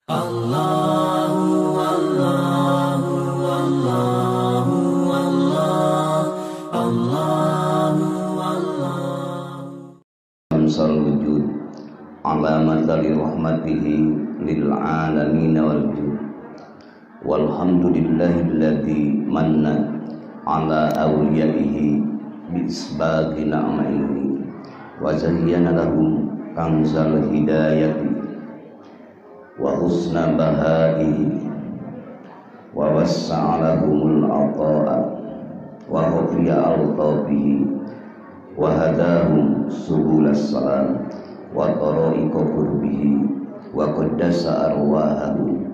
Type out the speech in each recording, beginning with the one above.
Allahu Allahu Allahu Allah Allahu Allah Amsal wujud alamat li rahmatihi lil alamin wal jud walhamdulillahilladzi manna ala awliyaihi bi isbaghi na'maihi wa zayyana lahum kanzal hidayati wa husna bahaihi wa wassa'a lahumul ata'a wa khafiya al-tabihi wa hadahum subulas salam wa tara'iqa qurbihi wa qaddasa arwahahum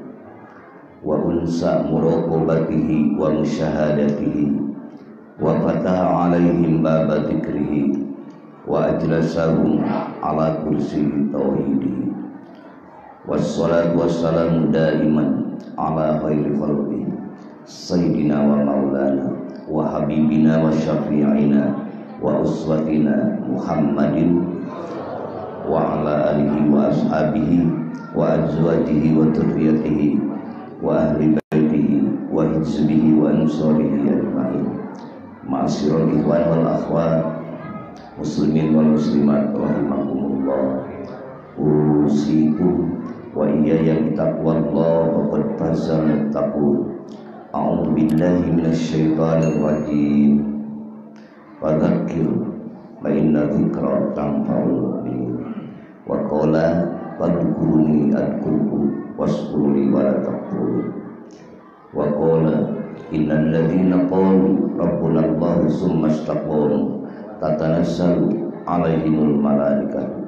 wa unsa muraqabatihi wa musyahadatihi wa fataha alaihim baba dzikrihi wa ajlasahum ala kursi tauhidihi wassalatu wassalamu daiman ala khairi khalqi sayyidina wa maulana wa habibina wa syafi'ina wa uswatina Muhammadin wa ala alihi wa ashabihi wa azwajihi wa dzurriyyatihi wa ahli baitihi wa hizbihi wa ansarihi ajma'in. Ma'asyiral ikhwan wal akhwat muslimin wal muslimat rahimakumullah. Usikum wa iyaya bitaqwallah faqad faza muttaqun. A'udzu billahi minasy syaithanir rajim. Fadzakir fa inna dzikra tanfa'ul mu'minin. Wa qala fadhkuruni adkurkum waskuruni wa la takfurun. Wa qala innal ladzina qalu rabbuna Allah summa istaqamu tatanazzalu alaihimul malaikatu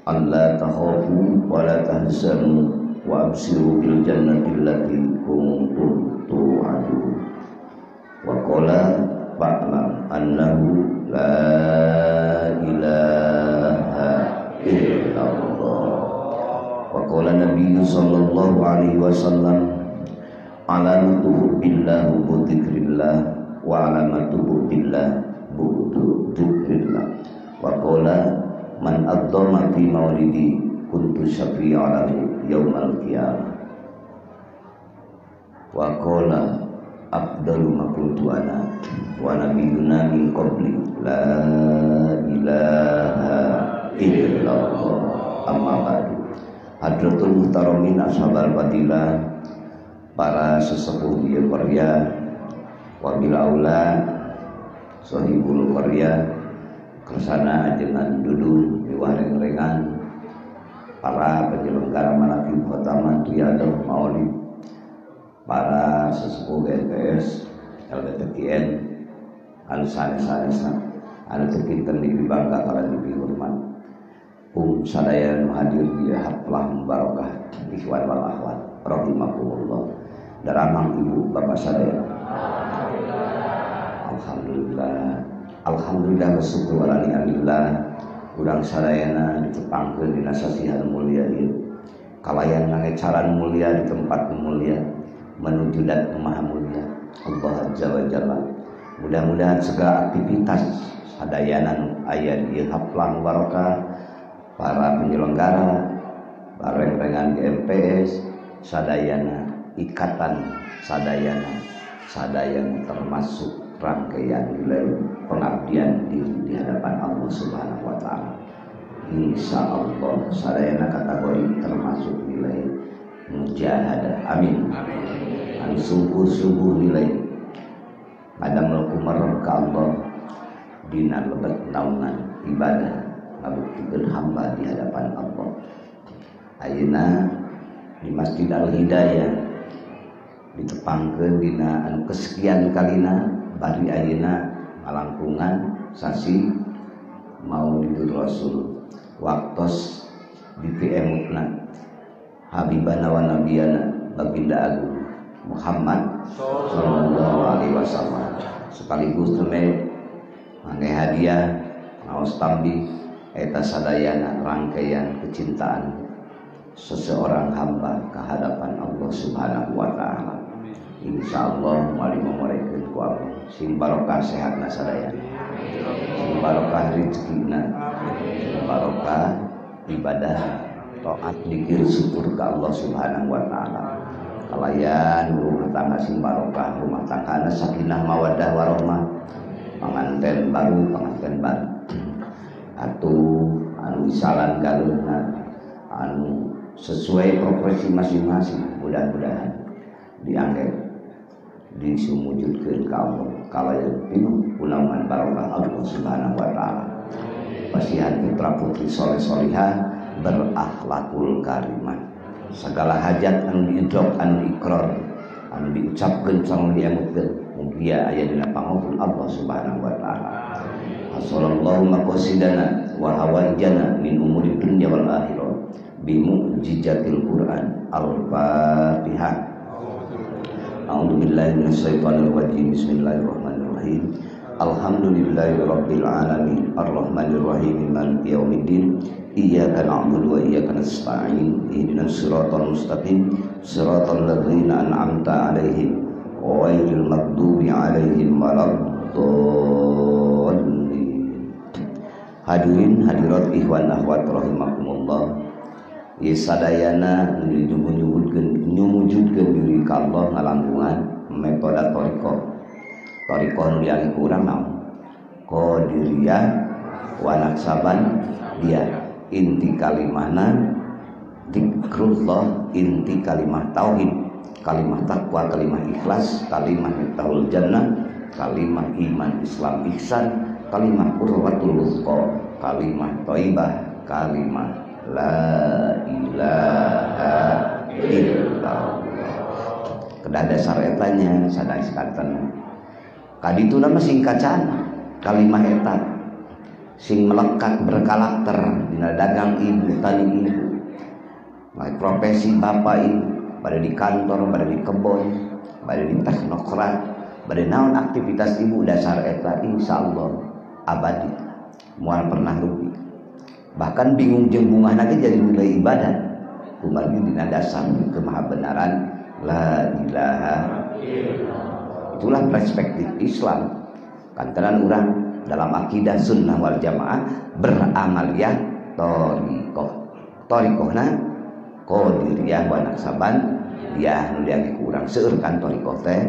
alla takhafu wa la tahzanu wa abshiru bil jannati allati kuntum tu'adun. Wa qala fa'lam annahu la ilaha illallah. Wa qala Nabi sallallahu alaihi wasallam alamatu billah wa dzikrillah wa alamatu billah bu'du dzikrillah. Wa qala man adzama fi maulidi kuntu syafi'alahu yaumal qiyamah. Wa qala afdalu ma qultu ana wa nabiyyuna min qabli la ilaha illallah. Amma ba'du. Hadratul muhtaramin ashabal fadilah, para sesepuh di Korea, wabil aula sahibul Korea, kersana ajengan duduk di wareng-rengan, para penyelenggara manaqib khotamah riyadhah maulid, para sesepuh BNPS, LBTKN, anu sanes-sanesna, anu teu kinten dibangga kala dihormat. Sadaya nu hadir di haflah barokah ikhwan wal akhwat rahimakumullah. Daramang ibu bapak sadaya. Alhamdulillah. Alhamdulillah wa syukur wa ni'amillah. Urang sadayana ditepangkeun dina sasihan mulia ieu. Kalayan ngangecaran mulia di tempat mulia menuju dan maha mulia Allah Azza wa Jalla. Mudah-mudahan segala aktivitas sadayana aya di haflah barokah, para penyelenggara, bareng-rengan GMPS, sadayana, ikatan sadayana termasuk rangkaian nilai pengabdian diri di hadapan Allah Subhanahu wa taala. Insyaallah sadayana kategori termasuk nilai mujahadah. Amin. Anu sungguh-sungguh nilai ngadamel kumaha ka Allah dina lebet naungan ibadah ngabuktikan hamba di hadapan Allah. Ayeuna di Masjid Al-Hidayah ditepangkeun dina anu kesekian kalina bari ayeuna ngalangkungan sasi Maulidur Rasul waktos di PM-na Habibana wa Nabiyana Baginda Agung Muhammad sallallahu alaihi wasallam, sekaligus teme mangke hadiah ngaos tambih eta sadayana rangkaian kecintaan seseorang hamba ke hadapan Allah Subhanahu wa taala. Insyaallah mari mamorekeun ku Allah sing barokah sehatna sadayana, sing barokah rezekina, sing barokah ibadah taat dikir syukur ke Allah Subhanahu wa taala. Kalayan rumah tangga sing barokah, rumah tanggana sakinah mawaddah warahmah. Panganten baru atuh anu isalan galuna anu sesuai profesi masing-masing, mudah-mudahan diangkat disumujudkeun ka Allah kalayan pinuh kunaon barokah Allah Subhanahu wa taala. Pasihan putra putri soleh solihah berakhlakul karimah, segala hajat anu diidrok anu ikrar anu diucapkeun sareng diangutkeun mugia aya dina pangampun Allah Subhanahu wa taala. Sallallahu maqasidana wa hawaijana min umuri dunya wal akhirah bi mu'jizatil Qur'an. Al-Fatihah. A'udzubillahi minasyaitonir rajim. Bismillahirrahmanirrahim. Alhamdulillahirabbil alamin arrahmanir rahim maliki yaumiddin iyyaka na'budu wa iyyaka nasta'in ihdinas siratal mustaqim siratal ladzina an'amta 'alaihim ghairil maghdubi 'alaihim waladdallin. Hadirin hadirat ikhwan akhwat rahimakumullah. Ieu sadayana nyumujudkeun diri ka Allah ngalangkungan metode Thariqah nu diagi ku urang naon? Qadiriyah wa naksaban dia. Inti kalimahna zikrullah, inti kalimah tauhid, kalimah takwa, kalimah ikhlas, kalimah miftahul jannah, kalimah iman Islam ihsan, kalimah urwatul wuthqa, kalimah thayyibah, kalimah la ilaha illallah. Kedah dasar etanya sadaya sekanten kadituna mah sing kacana kalimah eta sing melekat berkarakter dina dagang ibu tani ibu profesi bapak ibu pada di kantor pada di kebon pada di teknokrat pada naon aktivitas ibu dasar eta insyaallah abadi moal pernah rugi bahkan bingung jeung bungahna ge jadi nilai ibadah kumaha dina dasar kemahabenaran la ilaha illallah. Itulah perspektif Islam. Kantaran urang dalam akidah sunnah wal jamaah beramaliyah thariqah. Thariqahna qadiriyah wa naksaban ya nu diagi ku urang seueur kan thariqah teh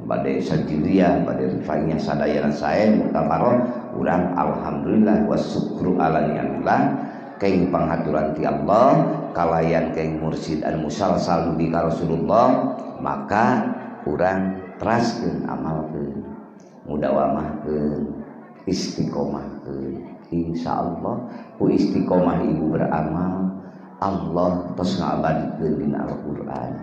bade sajiliyah bade rifaiyah sadayana sae mutabaron urang alhamdulillah wasyukru ala ni'amillah keng panghaturan ti Allah kalayan keng mursyid al musalsal bi ka Rasulullah maka urang teraskeun amalkeun mudawamahkeun istiqomahkeun insyaallah ku istiqomah ibu beramal Allah tos ngabadikeun dina Al-Qur'an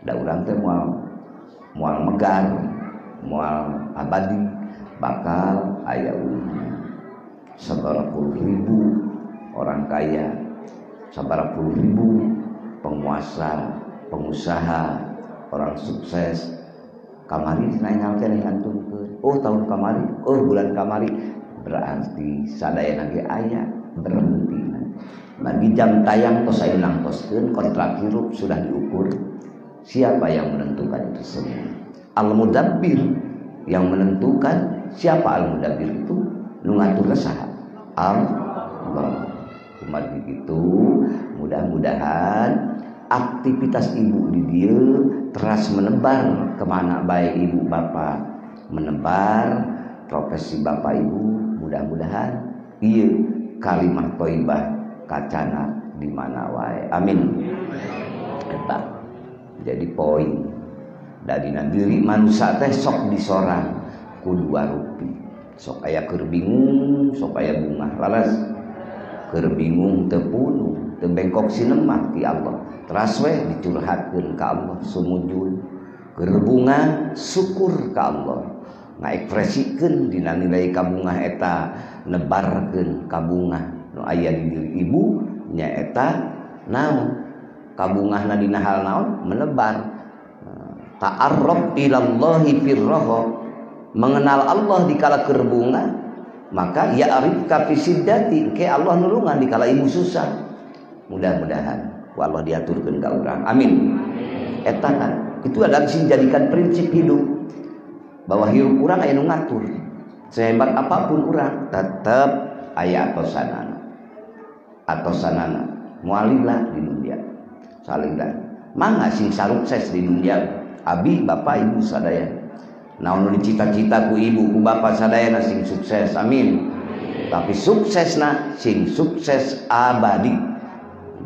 da urang teh moal megar moal abadi bakal aya ulina sabarapuluh ribu orang kaya sabarapuluh ribu penguasa pengusaha orang sukses kamari nanyalkeun ngantunkeun oh tahun kamari oh bulan kamari berarti sadayana ge aya berhenti bagi jam tayang tos ayeuna nangtoskeun kontrak hirup sudah diukur siapa yang menentukan itu semua al-mudabbir yang menentukan siapa al-mudabbir itu nu ngatur saha Allah kumaha begitu mudah-mudahan aktivitas ibu di dia terus menebar kemana baik ibu bapak menebar profesi bapak ibu mudah-mudahan iya kalimah thayyibah kacana di mana wae amin eta jadi poin dadina diri manusia teh sok disorang ku dua rupi sok aya keur bingung sok aya bungah laras keur bingung teu punuh teu bengkok sinemah ti Allah teras we dicurhatkeun ka Allah sumujud keur bunga syukur ka Allah ngaekspresikeun dina nilai kabungah eta nebarkeun kabungah nu aya di diri ibu nya eta naon kabungahna dina hal naon menebar ta'arruf ilallahi firraha mengenal Allah dikala keur bunga maka ya'rifka fi siddati ke Allah nulungan dikala ibu susah mudah-mudahan Allah diaturkeun ka urang amin eta kan itu adalah sing jadikan prinsip hidup bahwa hidup urang aya nu ngatur sehebat apapun urang tetep aya atosanana atau sanana mualilah di dunia salila mangga sing sukses di dunia abi bapak ibu sadaya naon dicita-cita ku ibu ku bapak sadayana sing sukses amin. Tapi suksesna sing sukses abadi.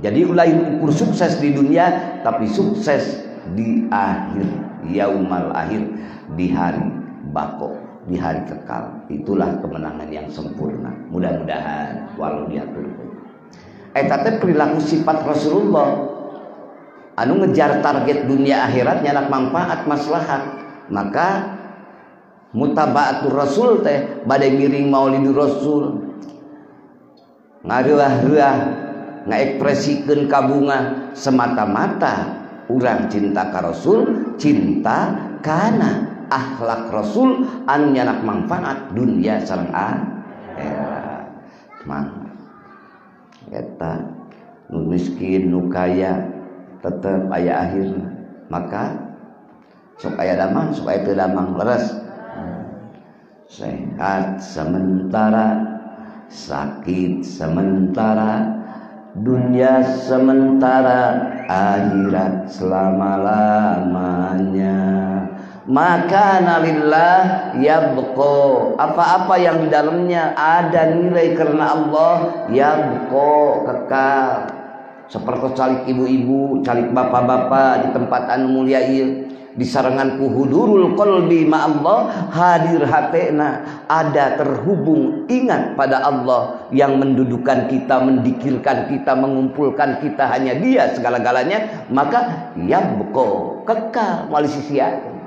Jadi lain ukur sukses di dunia, tapi sukses di akhir yaumal akhir, di hari bako, di hari kekal. Itulah kemenangan yang sempurna. Mudah-mudahan walau diatur. Eta teh perilaku sifat Rasulullah anu ngejar target dunia akhirat nyanak manfaat maslahat. Maka mutabaatur Rasul teh bade miring maulidur Rasul ngareah-reah ngaekspresikeun kabunga semata-mata urang cinta ka Rasul, cinta kana akhlak Rasul anu nyanak manfaat dunia sareng akhirat. Mangga eta nu miskin nu kaya tetep aya akhirna. Maka sok aya damang sok aya teu damang leres. Sehat sementara, sakit sementara, dunia sementara, akhirat selama-lamanya. Maka nalillah yabqa, apa-apa yang di dalamnya ada nilai karena Allah, yabqa, kekal. Seperti calik ibu-ibu, calik bapak-bapak di tempat anu mulia ieu. Di sarangan kuhudurul qalbi ma Allah, hadir hatena, ada terhubung ingat pada Allah yang mendudukan kita, mendikirkan kita, mengumpulkan kita, hanya Dia segala-galanya. Maka yabqa, kekal wali sisiakeun.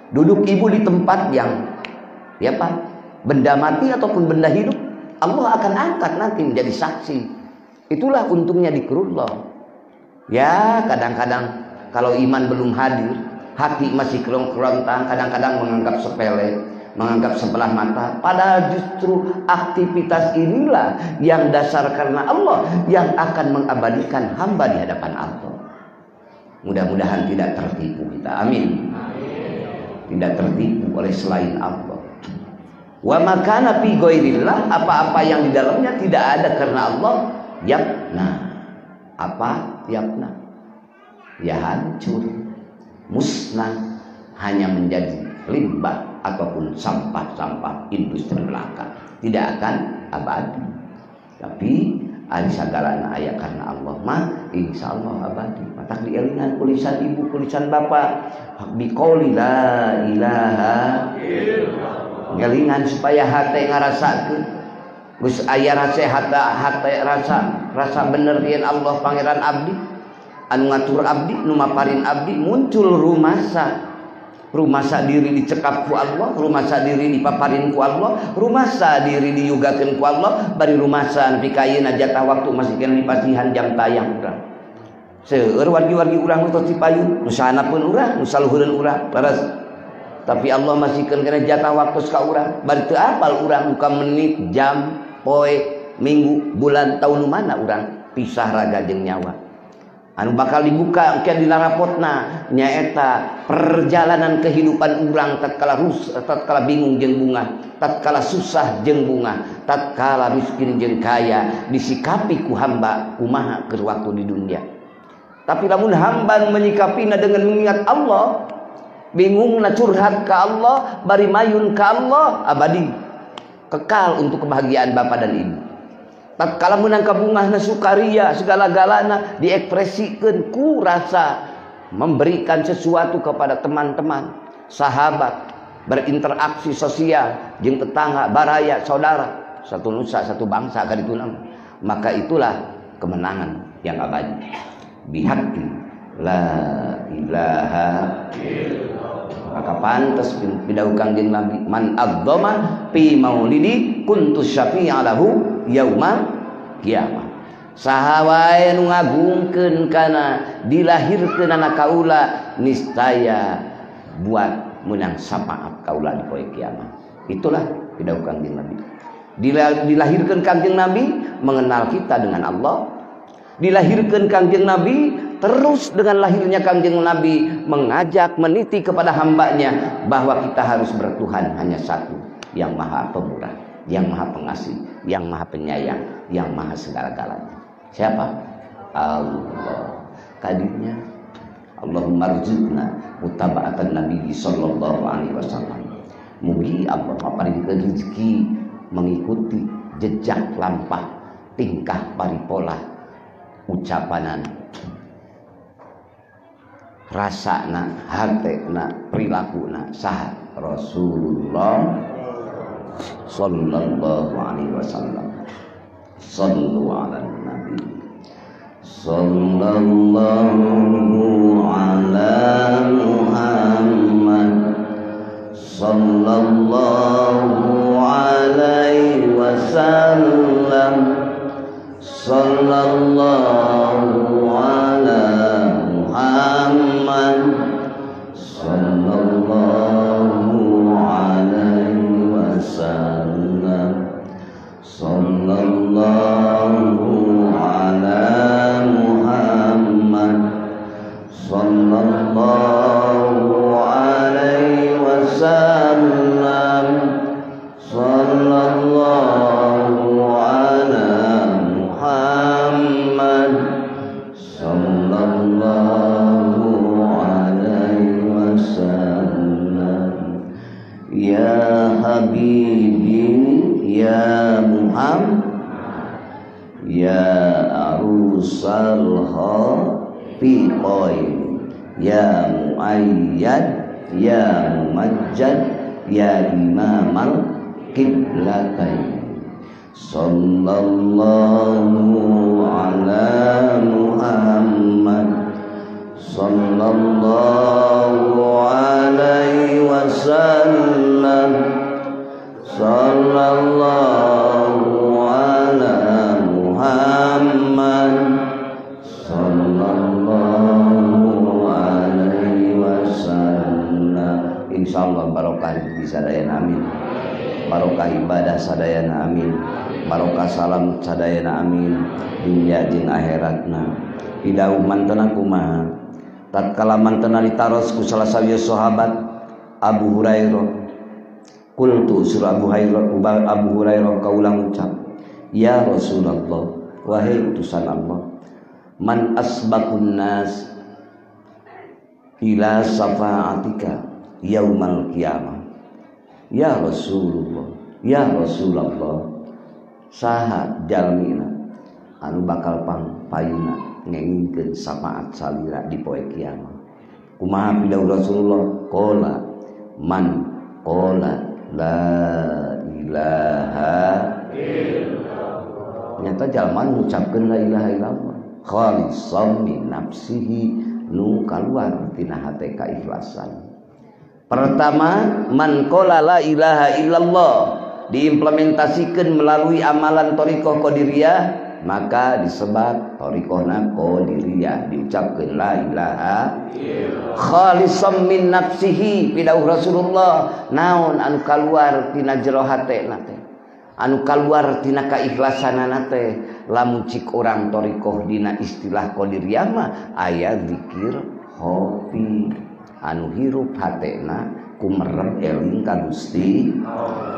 Duduk ibu di tempat yang ya Pak, benda mati ataupun benda hidup, Allah akan angkat nanti menjadi saksi. Itulah untungnya dzikrullah. Ya, kadang-kadang kalau iman belum hadir, hati masih kerontang, kadang-kadang menganggap sepele, menganggap sebelah mata. Padahal justru aktivitas inilah yang dasar karena Allah yang akan mengabadikan hamba di hadapan Allah. Mudah-mudahan tidak tertipu kita, amin. Tidak tertipu oleh selain Allah. Wa makana fi ghairillah, apa-apa yang di dalamnya tidak ada karena Allah, yabna. Apa yabna? Ya hancur, musnah, hanya menjadi limbah ataupun sampah-sampah industri belaka, tidak akan abadi. Tapi ari sagalana aya karena Allah mah insyaallah abadi. Matak dielingan kulisan ibu, kulisan bapak, biqauli la ilaha illallah. Ngelingan supaya hate ngarasakeun geus aya rasa hate rasa bener yen Allah pangeran abdi anu ngatur abdi, nu maparin abdi, muncul rumasa diri dicekap ku Allah, rumasa diri dipaparin ku Allah, rumasa diri diyugakeun ku Allah, bari rumasan pikayeuna jatah waktu masih kena dipasihan jam tayang urang. Seueur wargi-wargi urang nu Cipayung, nu sahanapeun urang, nu saluhureun urang, leres. Tapi Allah masih kena jatah waktu ka urang, bari teu apal urang muka menit, jam, poe, minggu, bulan, tahun nu mana urang pisah raga jeung nyawa. Anu bakal dibuka ke dina rapotna nyaeta perjalanan kehidupan urang tatkala bingung jeung bunga, tatkala susah jeung bunga, tatkala miskin jeung kaya, disikapi ku hamba kumaha keur waktu di dunia. Tapi lamun hamba menyikapinya dengan mengingat Allah, bingungna curhat ke Allah, bari mayun ke Allah, abadi kekal untuk kebahagiaan bapa dan ibu. Tatkala menang kabungahna sukaria segala-galana diekspresikan ku rasa memberikan sesuatu kepada teman-teman, sahabat, berinteraksi sosial jeung tetangga, baraya, saudara, satu nusa, satu bangsa kaditu nama. Maka itulah kemenangan yang abadi. Bihaqqi la ilaha illallah. Maka pantas pidau Kangjeng Nabi, man adzama fi maulidi kuntu syafi'a lahu yaumal kiamat. Saha wae nu ngagungkeun kana dilahirkeun anak kaula, niscaya buat menang syafaat kaula di poe kiamat. Itulah pidau Kangjeng Nabi. Dilahirkeun Kangjeng Nabi mengenal kita dengan Allah. Dilahirkeun Kangjeng Nabi, terus dengan lahirnya Kangjeng Nabi mengajak, meniti kepada hambanya bahwa kita harus bertuhan hanya satu, yang maha pemurah, yang maha pengasih, yang maha penyayang, yang maha segala-galanya. Siapa? Allah. Kadinya Allahumma rzuqna mutaba'atan Nabi sallallahu alaihi wasallam. Mugi Allah maparingkeun rezeki mengikuti jejak lampah tingkah paripola ucapanan rasana hatena perilakuna saha Rasulullah sallallahu alaihi wasallam. Sallu ala nabi sallallahu ala Muhammad sallallahu alaihi wasallam. Sallallahu ala Muhammad sallallahu alaihi wasallam. Sallallahu ala Muhammad sallallahu alaihi wasallam. Sallallahu ala Muhammad sallallahu alaihi wasallam. Ya Habibi ya Muhammad ya arusal hafiqain ya muayyad ya mumajjad ya imamal qiblatain. Sallallahu ala Muhammad sallallahu alaihi wasallam. Sallallahu ala Muhammad sallallahu alaihi wasallam. Insyaallah barokah di sadayana amin. Barokah ibadah sadayana amin. Barokah salam sadayana amin. Dunya jeung akhiratna. Hidau mantena kumaha? Tatkala mantena ditaros ku salah sawieu sahabat Abu Hurairah. Qultu surah Abu Hurairah kaulang ucap, ya Rasulullah, wahai utusan Allah, man asbaqun nas ila safaatika yaumal qiyamah. Ya Rasulullah, ya Rasulullah, saha jalmina anu bakal payuna ngengkeun syafaat salira di poe kiamat. Kumaha pidau Rasulullah? Qala man qala la ilaha illallah. Nyata jalma ngucapkeun la ilaha illallah khalisam min nafsihi nu kaluar tina hate kaikhlasan. Pertama, man qala la ilaha illallah diimplementasikan melalui amalan thariqah qadiriyah, maka disebut thariqahna qadiriyah, diucapkeun la ilaha khalisam min nafsihi. Pidauh Rasulullah, naon anu kaluar tina jero hatena teh, anu kaluar tina kaikhlasanana teh, lamun cik urang thariqah dina istilah qadiriyah mah aya zikir hobi anu hirup hatena kumerep eling ka Gusti,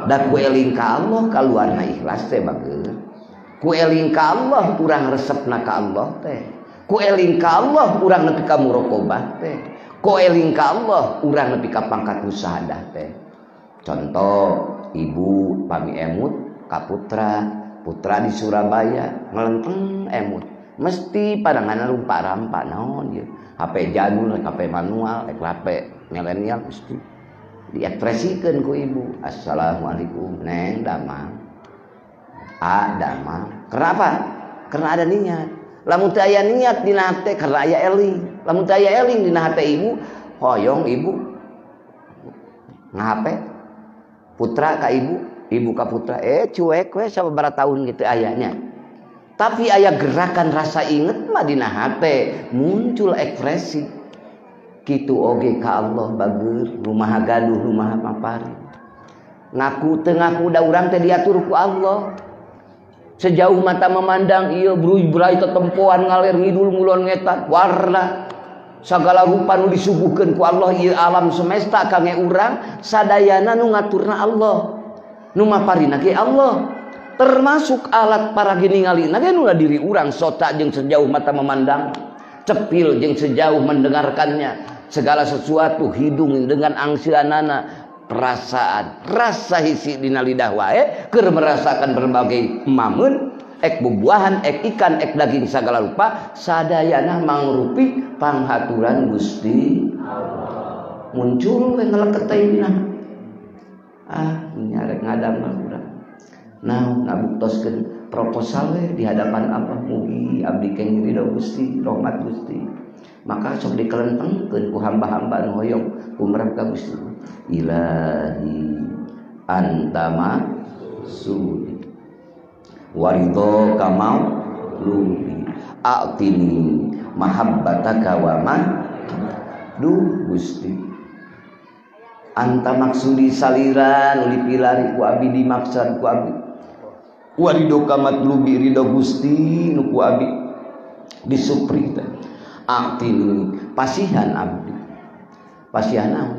da ku eling ka Allah kaluarna ikhlas teh bageus. Ku eling ka Allah urang resepna ka Allah teh. Ku eling ka Allah urang nepi ka muraqabah teh. Ku eling ka Allah urang nepi ka pangkat musyahadah teh. Contoh, ibu pami emut ka putra di Surabaya ngelenteng emut. Mesti padanganna rumpa-rampa naon ieu. HP jadul, HP manual, HP milenial mesti diekspresikan ku ibu. Assalamualaikum neng damang damang. Kenapa? Karena ada niat. Lamun teu aya niat dina hate karena aya eling. Lamun teu aya eling dina hate ibu, hoyong ibu ngahape putra ka ibu, ibu ka putra, cuek we sababaraha taun gitu ayanya. Tapi aya gerakan rasa inget mah dina hate muncul ekspresi. Kitu oge ka Allah bagus, rumaha gaduh rumaha papari. Ngaku teu ngaku da urang teh diatur ku Allah. Sejauh mata memandang ieu bruy-bray tetempoan ngalir ngidul ngulon ngetan warna sagala rupa nu disuguhkeun ku Allah ieu alam semesta kangge urang sadayana nu ngaturna Allah. Nu maparina ge Allah. termasuk alat para giningali nah ulah diri urang sota jeung sejauh mata memandang, cepil jeung sejauh mendengarkannya, segala sesuatu hidung dengan angsianana, perasaan rasa hisi dina lidah wae keur merasakan berbagai mamun, ek bubuahan, ek ikan, ek daging segala rupa sadayana mangrupi panghaturan Gusti Allah. Muncul we ngeleket teh dina nyarek ngadamel urang. Nah, ngabuktoskeun proposal we di hadapan Allah mugi abdi kenging ridho Gusti, rahmat Gusti. Maka sok dikelentengkeun ku hamba-hamba nu hoyong umrah ka Gusti. Ilahi anta maksudi waridho kamau lubi a'tini mahabbataka wa man duh Gusti anta maksudi saliran lipilari ku abi dimaksud ku abi waridho kamat lubi ridho Gusti nu ku abi disupri teh a'tini pasihan abdi pasihan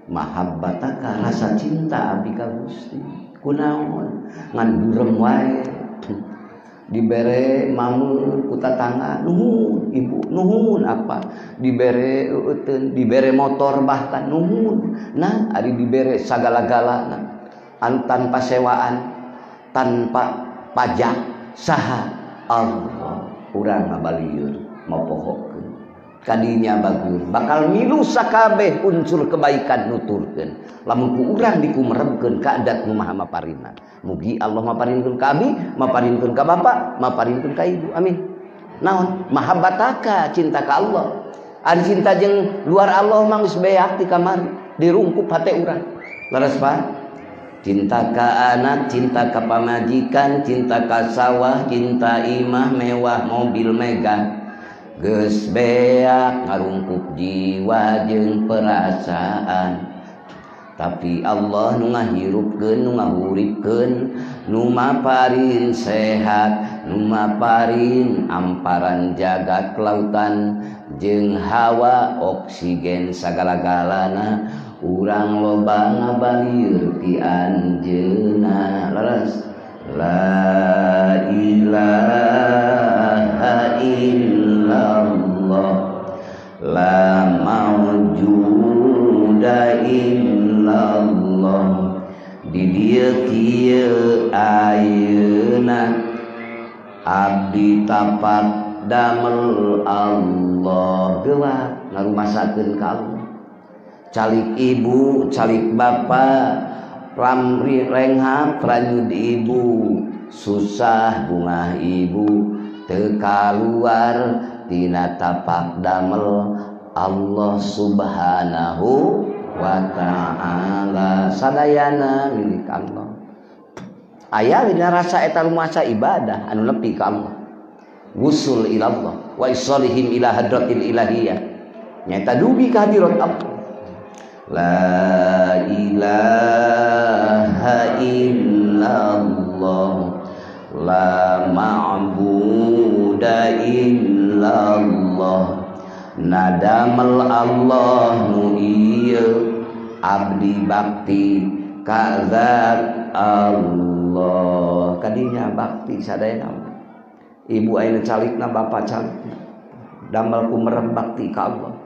mahabbataka rasa cinta abdi ka Gusti kunaon ngan burem wae dibere mamun ku tatangga nuhun ibu nuhun apa dibere euteun dibere motor bahkan nuhun nah ari dibere sagala-galana tanpa sewaan tanpa pajak saha Allah urang ngabalieur mopohokeun kadinya bagus bakal milu sakabeh unsur kebaikan nuturkeun lamun ku urang dikumeremkeun ka adat nu maha maparina mugi Allah maparinkeun ka abi maparinkeun ka bapa maparinkeun ka ibu amin naon mahabbataka cinta ka Allah ari cinta jeung luar Allah mah geus beak ti kamari dirungkup hate urang leres pa cinta ka anak cinta ka pamajikan cinta ka sawah cinta imah mewah mobil megah geus beak ngarungkup jiwa jeung perasaan tapi Allah nu ngahirupkeun nu ngahuripkeun nu maparin sehat nu maparin amparan jagat lautan jeung hawa oksigen sagala-galana urang loba ngabalieur ti anjeunna leres la ilaha illallah la mawjuda illallah di dieu kieu ayeuna abdi tapak damel Allah geula ngarumasakeun ka Allah calik ibu calik bapa ramri renghap ranyud ibu susah bungah ibu teu kaluar tina tapak damel Allah subhanahu wa ta'ala sadayana milik Allah aya dina rasa eta lumasa ibadah anu nepi ka Allah wusul ila Allah wa isolihim ila hadratil ilahiyah nyaeta dugi ka hadirat Allah la ilaha illallah la ma'buda illallah nadamel Allah nu ieu abdi bakti ka zat Allah kadinya bakti sadayana ibu ayeuna calikna bapa calik damel kumerem bakti ka Allah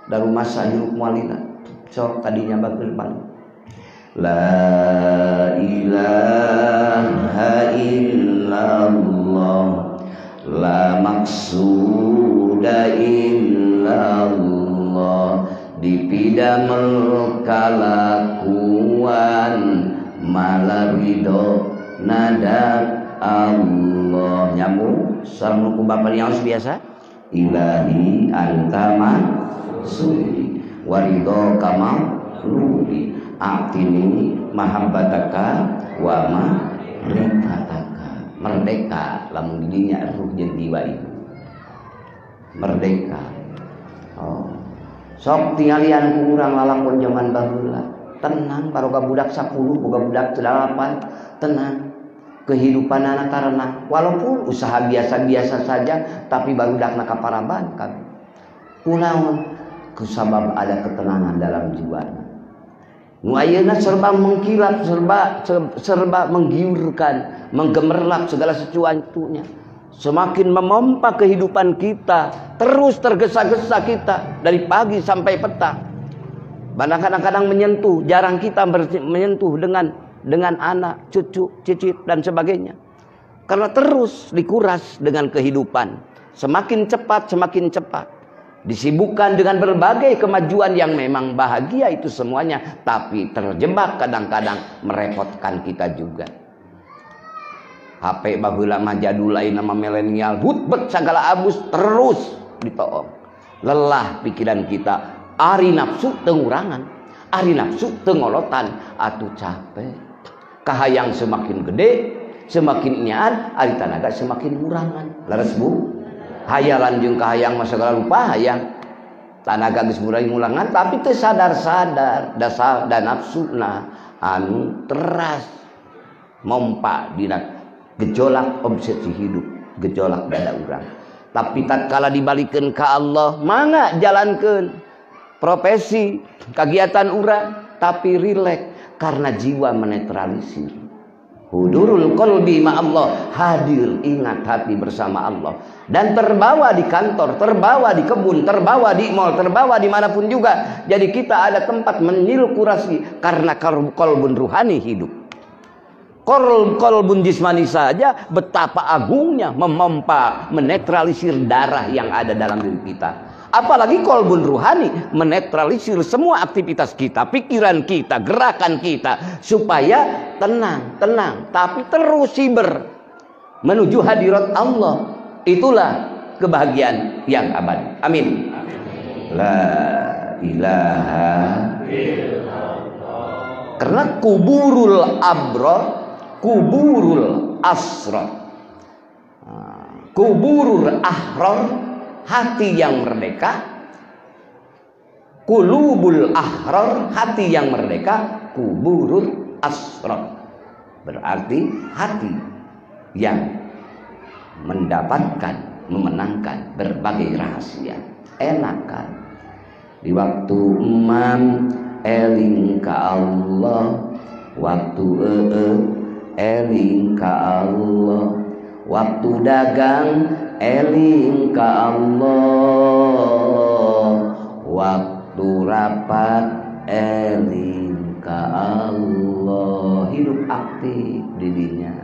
daru masa hirup mualina sok tadinya bagel balik la ilaha illallah la maksuda illallah dipidamel kalakuan malarido nada Allah nyambung sareng ku bapa yang biasa ilahi anta maksudi waridho kama lubi atini mahabbataka wa ma rifataka merdeka lamun didinya ruh jeung jiwa itu merdeka sok tingalian ku urang lalakon zaman baheula tenang baroga budak 10 boga budak 8 tenang kehidupan anak karena walaupun usaha biasa-biasa saja tapi barudakna kaparaban kan kunaon kusabab ada ketenangan dalam jiwanya Nu ayeuna serba mengkilap, serba menggiurkan, menggemerlap segala sesuatunya. Semakin memompa kehidupan kita, terus tergesa-gesa kita dari pagi sampai petang. Kadang-kadang menyentuh, jarang kita menyentuh dengan anak, cucu, cicit dan sebagainya. Karena terus dikuras dengan kehidupan. Semakin cepat, semakin cepat. Disibukkan dengan berbagai kemajuan yang memang bahagia itu semuanya. Tapi terjebak kadang-kadang merepotkan kita juga. HP baheula mah jadul lain nama milenial. Hutbet segala abus terus ditoong. Lelah pikiran kita. Ari nafsu tengurangan. Ari nafsu tengolotan. Atuh capek. Kahayang semakin gede. Semakin nyaan. Ari tanaga semakin ngurangan. Leres bu. Hayalan jeung kahayang masa segala lupa hayang. Tanaga geus ngurangan. Tapi teu sadar-sadar. Dan nafsuna anu teras. Mompa dina gejolak obsesi hidup, gejolak dada urang. Tapi tatkala dibalikeun ka Allah, mangga jalankeun profesi, kegiatan urang, tapi rileks karena jiwa menetralisir. Hudurul qalbi ma Allah, hadir ingat hati bersama Allah. Dan terbawa di kantor, terbawa di kebun, terbawa di mall, terbawa dimanapun juga. Jadi kita ada tempat menilkurasi karena qalbun ruhani hidup. Qalbun jismani saja betapa agungnya memompa, menetralisir darah yang ada dalam diri kita. Apalagi qalbun ruhani menetralisir semua aktivitas kita, pikiran kita, gerakan kita supaya tenang, tapi terus siber menuju hadirat Allah. Itulah kebahagiaan yang abadi. Amin. La ilaha illallah. Karena kuburul abrar, kuburul asrar, kuburul ahrar, hati yang merdeka. Kulubul ahrar, hati yang merdeka. Kuburul asrar, berarti hati yang mendapatkan, memenangkan berbagai rahasia. Enakan di waktu imam eling ka Allah, waktu eling ka Allah, waktu dagang eling ka Allah, waktu rapat eling ka Allah. Hidup aktif didinya,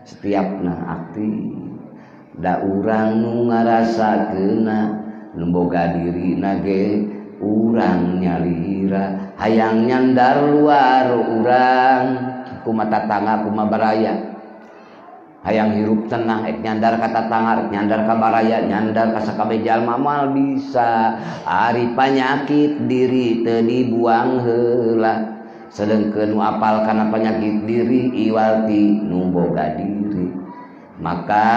setiapna aktif. Da urang nu ngarasakeuna nu boga diri nage urang nyalira, hayang nyandar luar urang kumata tangga kumabaraya, hayang hirup tenang ek nyandar ka tatangga, nyandar ka baraya, nyandar ka sakabeh jalma moal bisa. Ari panyakit diri teu dibuang heula, sedengkeun nu apal kana panyakit diri iwalti nu boga diri. Maka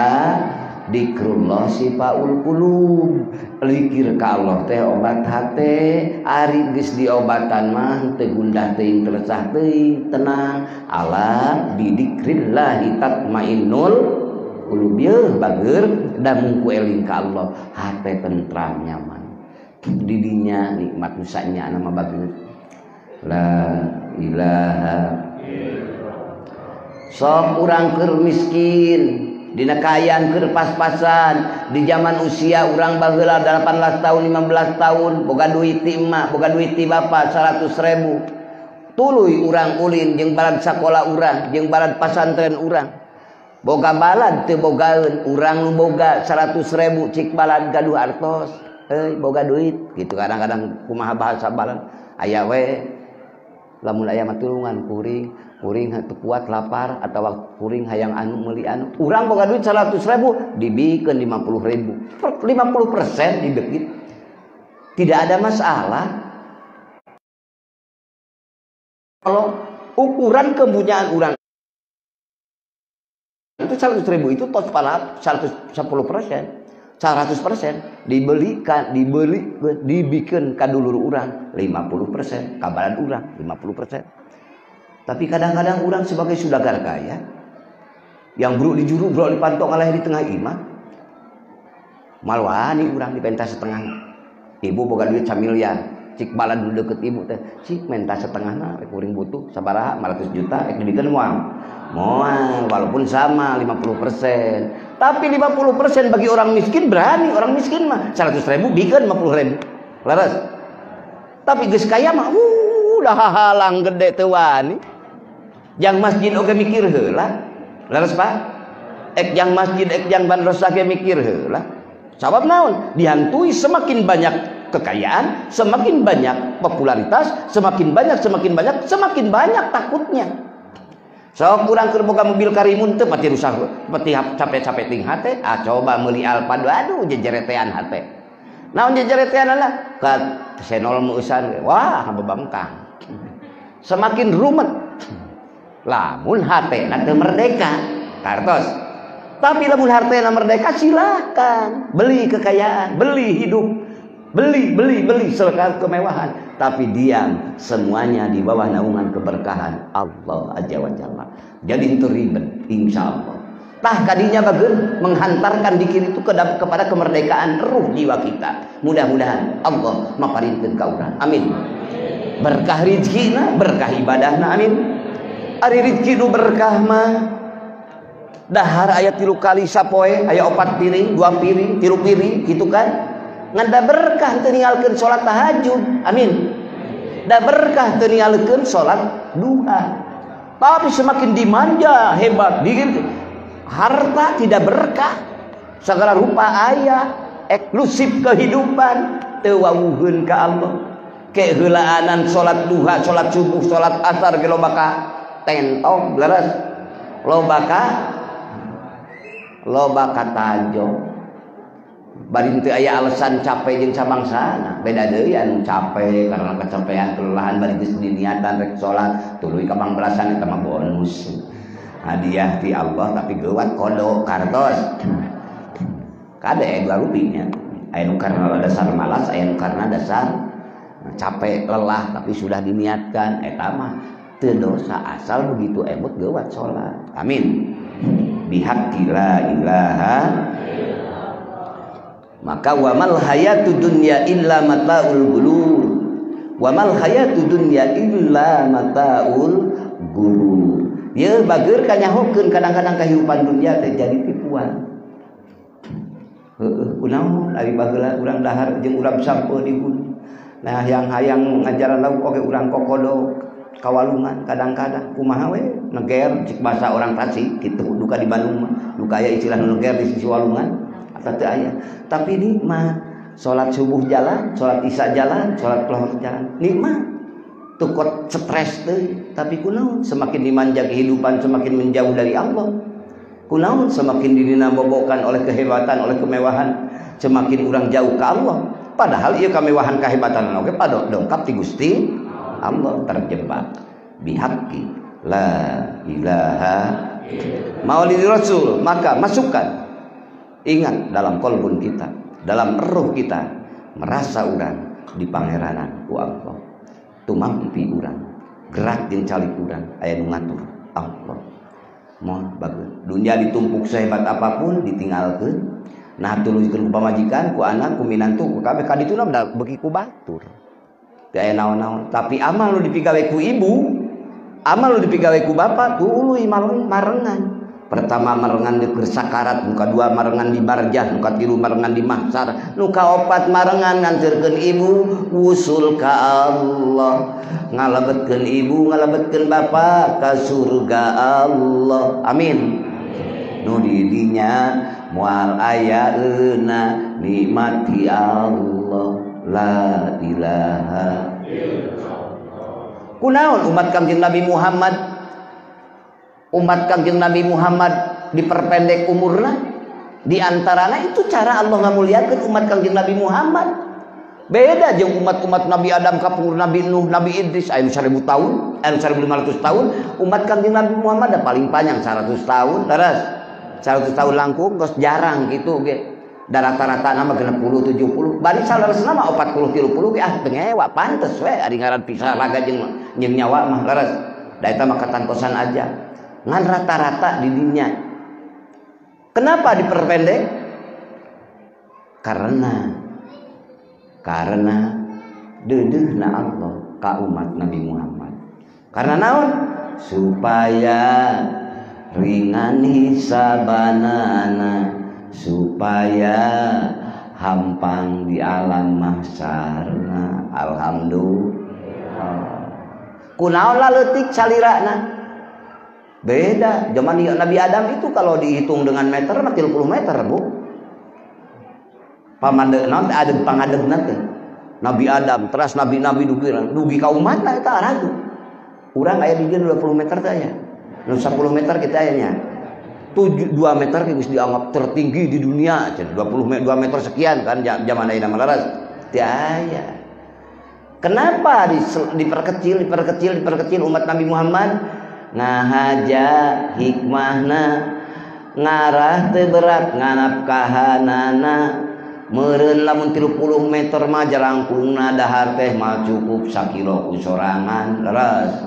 dikrullah sifaul qulub, likir ka Allah teh obat hate. Ari geus diobatan mah teu gundah teuing, resah teuing, tenang. Ala bidikrillah tatmainnul qulub. Yeuh bageur da mungku eling ka Allah, hate tentram nyaman. Didinya nikmat nusanya nama bageur. La ilaha illallah. Sok urang keur miskin, dina kayaan keur pas-pasan. Di zaman usia urang baheula 18 tahun 15 tahun boga duit ti emak, boga duit ti bapa 100.000. Tuluy urang ulin jeung balad sakola urang jeung balad pasantren urang. Boga balad teu bogaeun, urang nu boga 100.000 cik balad gaduh artos. Boga duit gitu. Kadang-kadang kumaha bahasa balad, aya we lamun aya mah tulungan kuring teu kuat lapar atawa kuring hayang anu meuli anu. Urang boga duit 100.000 dibikeun 50.000. 50% dibekit. Tidak ada masalah. Kalau ukuran kepunyaan urang itu 100.000 itu tos palap 110%. 100% dibikeun ka dulur urang 50%, ka balad urang 50%. Tapi kadang-kadang urang sebagai saudagar kaya yang bro di juru bro dipantong aleh di tengah imah, malwani urang di pentas setengah. Ibu boga duit 1 miliar, cik bala dulu deket ibu teh cik minta setengahna kuring butuh sabaraha 500 juta dibikeun moal walaupun sama 50%, tapi 50% bagi orang miskin berani. Orang miskin mah 100.000 bikeun 50.000 laras, tapi geus kaya mah udah halang gede teu wani. Jang masjid oge mikir heula laras Pak, ek jang masjid ek jang bandros ge mikir heula. Sabab naon? Dihantui semakin banyak kekayaan, semakin banyak popularitas, semakin banyak takutnya. So kurang keur boga mobil karimun teu pati rusak, pati capek-capek ting hate, coba meuli Alphard, aduh jejeretean hate. Naon jejeretean lah? Ka senol meusan, wah babangkang. Semakin rumet. Lamun hatena teu merdeka, kartos. Tapi lamun hartena merdeka silakan beli kekayaan, beli hidup, beli segala kemewahan, tapi diam semuanya di bawah naungan keberkahan Allah Azza wa Jalla. Jadi itu ribet insyaallah. Tah kadinya bageun menghantarkan dikir itu kepada kemerdekaan ruh jiwa kita. Mudah-mudahan Allah maparinkeun ka urang. Amin. Berkah rezekina, berkah ibadahna, amin. Ari rezeki nu berkah mah dahar aya 3 kali sapoe, aya 4 piring, 2 piring, 3 piring gitu kan. Ngan da berkah teu ninggalkeun salat tahajud. Amin. Da berkah teu ninggalkeun salat duha. Tapi semakin dimanja hebat dikir harta tidak berkah. Segala rupa aya eksklusif kehidupan teu wawuheun ka Allah. Ke heulaanan salat duha, salat subuh, salat asar ge loba ka tentong leres. Loba katajo bari teu aya alasan capek jeung sabangsana. Beda deui anu capek karena kecapean kelelahan bari geus diniatan rek salat tuluy kabangbrasan eta mah bonus hadiah ti Allah, tapi geuwat kodo kartos kade 2 rupiahnya. Aya nu karena dasar malas, aya nu karena dasar capek lelah, tapi sudah diniatkan eta mah teu dosa asal begitu emut geuwat salat. Amin. Bihaqqi la ilaha, maka wamal hayatud dunya illa mataul ghurur, wamal hayatud dunya illa mataul ghurur. Ye bageur kanyahokeun kadang-kadang kehidupan dunia teh jadi tipuan. Heueuh kunaon ari baheula urang dahar jeung urang sampeun di bumi. Nah yang hayang ngajaran lauk oge urang kokodo kawalungan kadang-kadang kumaha we neger cik bahasa orang Tasik kitu duka di Bandung mah duka aya istilah neger di sisi walungan asa teu aya, tapi nikmat salat subuh jalan, salat isya jalan, salat lohor jalan nikmat teu kot stres teh. Tapi kunaon semakin dimanja kehidupan semakin menjauh dari Allah, kunaon semakin didina bobokan oleh kehebatan oleh kemewahan semakin urang jauh ke Allah, padahal ieu kamewahan kahebatan oge pada dongkap ti Gusti Allah. Terjebak bihaqqi la ilaha maulid rasul. Maka masukkan, ingat dalam kolbun kita, dalam ruh kita merasa urang di pangeranan ku Allah, tumampi urang gerak jeung calik urang aya nu ngatur Allah. Moh bagus dunia ditumpuk sehebat apapun ditinggalkeun, nah tuluykeun ku pamajikan, ku anak, ku minantu, ku kabeh kadituna beuki ku batur. Teu naon-naon, tapi amal lu dipigawe ku ibu, amal lu dipigawe ku bapak, tuluy marengan. Pertama marengan di sakarat, nu kadua marengan di barjah, nu katilu marengan di mahsyar, nu kaopat marengan nganterkeun ibu usul ka Allah, ngalebetkeun ibu, ngalebetkeun bapak ka surga Allah. Amin. Nu di dinya moal aya euna nikmati Allah la ilaha illallah. Kunaon umat Kangjeng Nabi Muhammad, umat Kangjeng Nabi Muhammad diperpendek umurna? Di antaranya itu cara Allah ngamuliakeun umat Kangjeng Nabi Muhammad. Beda jeung umat-umat Nabi Adam kapungkur Nabi Nuh, Nabi Idris aya 1000 tahun, aya 1500 tahun. Umat Kangjeng Nabi Muhammad da paling panjang 100 tahun, daras 100 tahun langkung geus jarang kitu ge. Da rata-rata nama 60 70 bari salaresna mah 40 30 ge ah tengewa pantes we ari ngaran pisah raga jeung nyawa mah laras da eta mah katantosan aja ngan rata-rata di dinya. Kenapa diperpendek? Karena deudeuhna Allah ka umat Nabi Muhammad. Karena naon? Supaya ringan hisabanana, supaya hampang di alam mahsyarna. Alhamdulillah. Kunaon leutik salirana? Beda. Zaman Nabi Adam itu kalau dihitung dengan meter mah 30 meter, Bu. Pamandeuna ada pangadegna teh. Nabi Adam, terus nabi-nabi dugi ka umatna eta ragu. Urang aya di 20 meter teh aya. Nu 10 meter kita aya nya. 2 meter geus dianggap tertinggi di dunia, 2 meter sekian kan zaman ayeuna mah laras. Teu aya. Kenapa diperkecil umat Nabi Muhammad? Ngahaja hikmahna ngarah teu berat nganapkahanana. Meureun lamun 30 meter mah jarangkungna dahar teh mah cukup 1 kilo ku sorangan leres.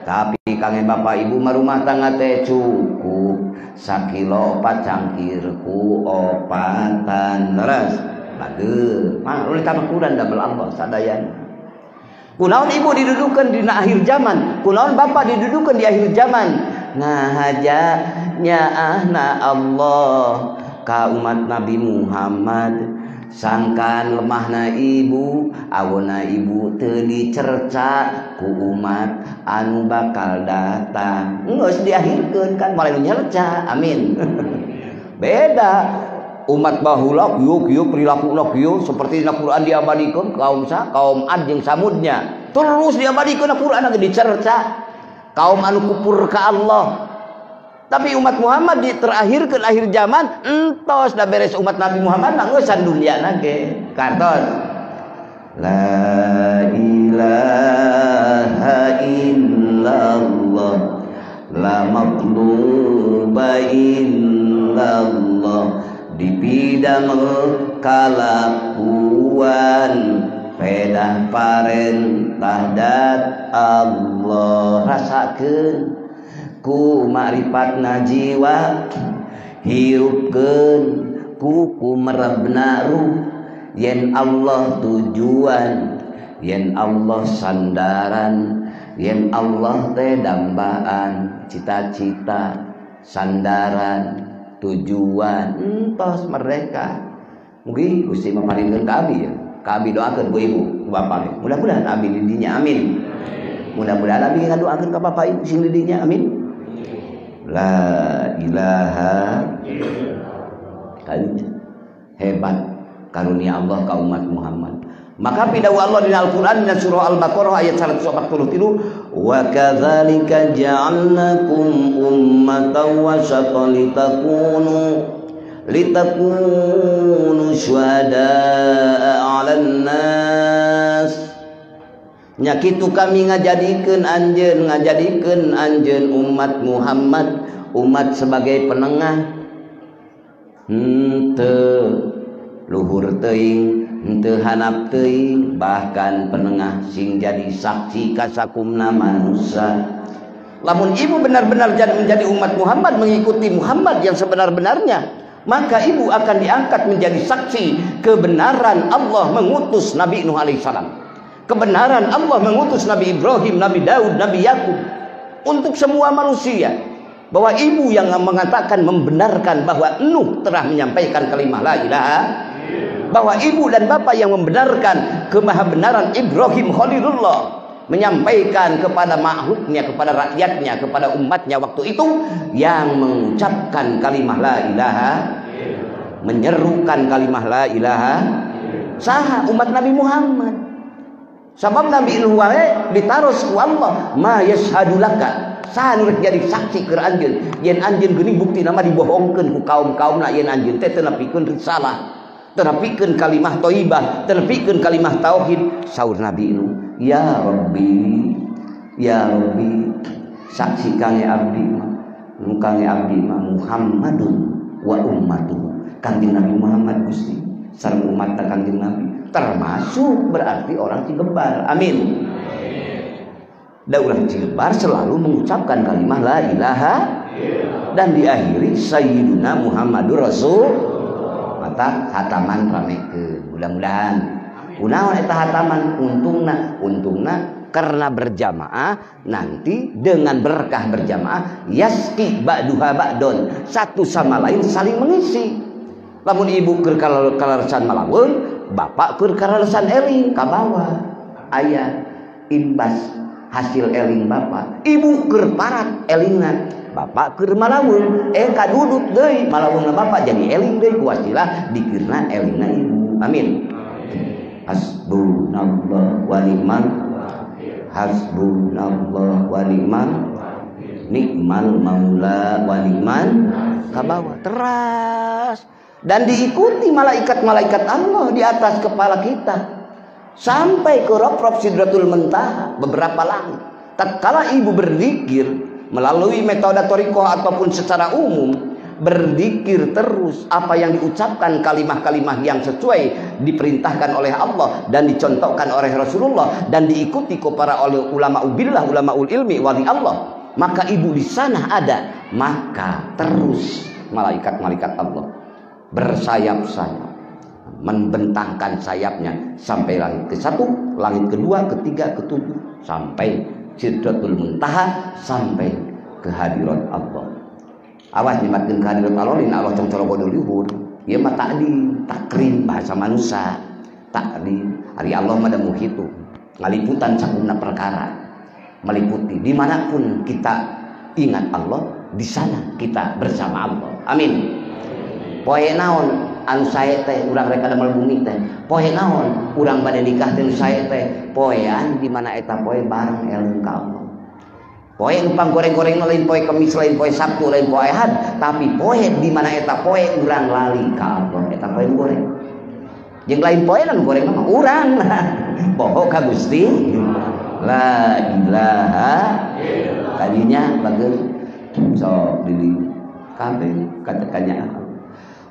Tapi kange bapak ibu mah rumah tangga teh cukup 1 kilo 4 cangkir ku opatan leres. Bageur. Mah ulih tabakuran da Allah sadayana. Kunaon ibu didudukeun di akhir zaman, kunaon bapak didudukeun di akhir zaman. Ngahaja nyaahna Allah ka umat Nabi Muhammad. Sangkan lemahna ibu, awona ibu teu dicerca ku umat anu bakal datang. Geus diakhirkeun kan moal nyerca. Amin. Beda umat baheula kieu perilakuna kieu seperti dina Quran diabadikeun kaum Ad jeung Samudnya. Terus diabadikeun na Quran ge dicerca kaum anu kufur ka Allah. Tapi umat Muhammad di terakhirkeun akhir zaman entos da beres umat Nabi Muhammad mah geus sanduliana ge. Kantos. La ilaha illallah la maqluba illallah dipidam kalakuan pedah parentah dat Allah. Rasakeun ku makrifat jiwa hirupkeun ku kumerebna ruh yen Allah tujuan yen Allah sandaran yen Allah teh dambaan cita-cita sandaran tujuan entos mereka. Mugi Gusti maparinkeun ka abi ya. Ka abi doakeun ku ibu ku bapak. Mudah-mudahan abi didinya amin. Mudah-mudahan abi ngadoakeun ka bapak ibu sing didinya amin. La ilaha illallah. Hebat karunia Allah ka umat Muhammad. Maka pidawu Allah di Al-Qur'an di surah Al-Baqarah ayat 143, wa kadzalika ja'alnakum ummatan wasatan litakunu syuhada'a 'alan nas. Nya kitu kami ngajadikeun anjeun umat Muhammad, umat sebagai penengah. Henteu luhur teuing, henteu hanap teuing, bahkan penengah sing jadi saksi kasakumna manusia. Lamun ibu benar-benar menjadi umat Muhammad, mengikuti Muhammad yang sebenar-benarnya, maka ibu akan diangkat menjadi saksi kebenaran Allah mengutus Nabi Nuh alaihissalam. Kebenaran Allah mengutus Nabi Ibrahim, Nabi Daud, Nabi Yakub untuk semua manusia. Bahwa ibu yang mengatakan membenarkan bahwa Nuh telah menyampaikan kalimat la ilaha, bahwa ibu dan bapak yang membenarkan kemahabenaran Ibrahim Khalilullah menyampaikan kepada makhluknya, kepada rakyatnya, kepada umatnya waktu itu yang mengucapkan kalimat la ilaha, menyerukan kalimat la ilaha, saha umat Nabi Muhammad. Sabab Nabi Nuh ditaros ku Allah ma yashhadulaka sanu rek jadi saksi keur anjeun yen anjeun geuning bukti nama dibohongkeun ku kaum-kaumna yen anjeun teh teu nepikeun risalah, teu nepikeun kalimah thayyibah, teu nepikeun kalimah tauhid. Saur Nabi Nuh, ya Rabbi saksi kange abdi mah Muhammadun wa ummatuhu. Kanjeng Nabi Muhammad Gusti sareng umat kanjeng Nabi termasuk berarti orang Cigembar. Amin. Daulah Cigembar selalu mengucapkan kalimat la ilaha dan diakhiri Sayyiduna Muhammadur Rasul. Mata hataman ramekeun. Mudah-mudahan Kunaon eta hataman? Untungna karena berjamaah nanti dengan berkah berjamaah yaski ba'duha ba'don, satu sama lain saling mengisi. Lamun ibu keur kalarasan malaweun, bapak keur kalarasan eling ka bawah. Aya imbas hasil eling bapak. Ibu keur parat elingna, bapak keur malaweun, kadudut deui malaweunna bapak jadi eling deui ku wasilah dikirna elingna ibu. Amin. Hasbunallah wa ni'mal hasbunallah wa ni'mal maula wa ni'mal kabawa. Teras dan diikuti malaikat-malaikat Allah di atas kepala kita sampai ke Rabb Sidratul Muntaha, beberapa langit. Tatkala ibu berzikir melalui metode thariqah ataupun secara umum, berzikir terus apa yang diucapkan, kalimah-kalimah yang sesuai diperintahkan oleh Allah dan dicontohkan oleh Rasulullah dan diikuti para oleh ulama ubillah, ulama ul ilmi, wali Allah, maka ibu di sana ada, maka terus malaikat-malaikat Allah bersayap-sayap membentangkan sayapnya sampai langit ke-1, langit ke-2, ke-3, ke-7 sampai Sidratul Muntaha, sampai kehadirat Allah. Awas nyematkeun kehadirat Allah, Allah congcolok luhur. Ieu mah takdim, takrim bahasa manusia. Takdim, ari Allah mah da muhitu. Ngaliputan sakumna perkara. Meliputi dimanapun kita ingat Allah, di sana kita bersama Allah. Amin. Poe naon anu sae teh urang rek damel bumi teh. Poe naon urang bade nikah teh sae teh. Poean di mana eta poe bareng eling ka Allah. Poe numpang goreng-goreng lain poe Kamis, lain poe Sabtu, lain poe Ahad, tapi poe di mana eta poe urang lali ka Allah, eta poe goreng. Jeung lain poe lan goreng mah urang. Poho ka Gusti. La ilaha illallah. Kadinya bageus sok di kabeh katakannya.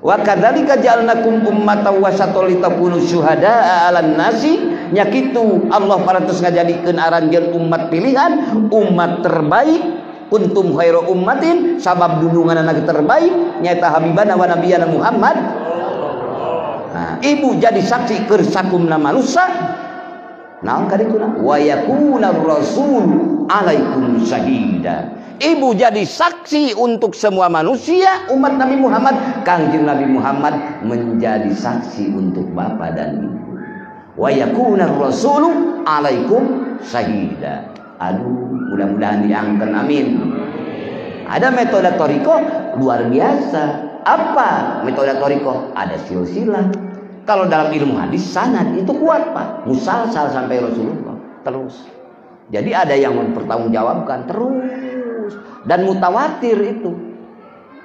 Wa kadzalika ja'alnakum ummatan wasatan litakunu syuhada'a 'alan nasi, nya kitu Allah parantos ngajadikeun aranjeun umat pilihan, umat terbaik. Kuntum khairu ummatin, sabab dudunganna terbaik nyaeta habibana wa nabiyana Muhammad. Nah, ibu jadi saksi keur sakumna manusia. Naon kadituna? Wa yakuna rasul 'alaikum syahida. Ibu jadi saksi untuk semua manusia, umat Nabi Muhammad. Kangjeng Nabi Muhammad menjadi saksi untuk bapak dan ibu. Wa yakuna rasulu 'alaikum syahida. Aduh, mudah-mudahan diangkat, amin. Ada metode thariqah luar biasa. Apa metode thariqah? Ada silsilah. Kalau dalam ilmu hadis sanad itu kuat, Pak. Musalsal sampai Rasulullah. Terus. Jadi ada yang mempertanggungjawabkan terus dan mutawatir itu.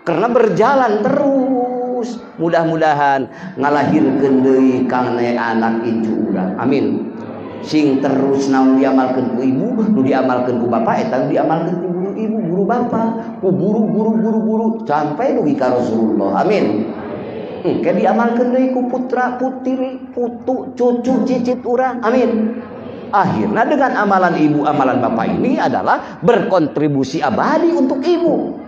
Karena berjalan terus. Mudah-mudahan ngalahirkeun deui kana anak incu urang. Amin. Sing terus naon diamalkeun ku ibu, nu diamalkeun ku bapak, eta diamalkeun ku guru ibu, guru bapak, ku guru sampai dugi ka Rasulullah. Amin. Ke diamalkeun deui ku putra, putri, putu, cucu, cicit urang. Amin. Akhirnya dengan amalan ibu, amalan bapak ini adalah berkontribusi abadi untuk ibu.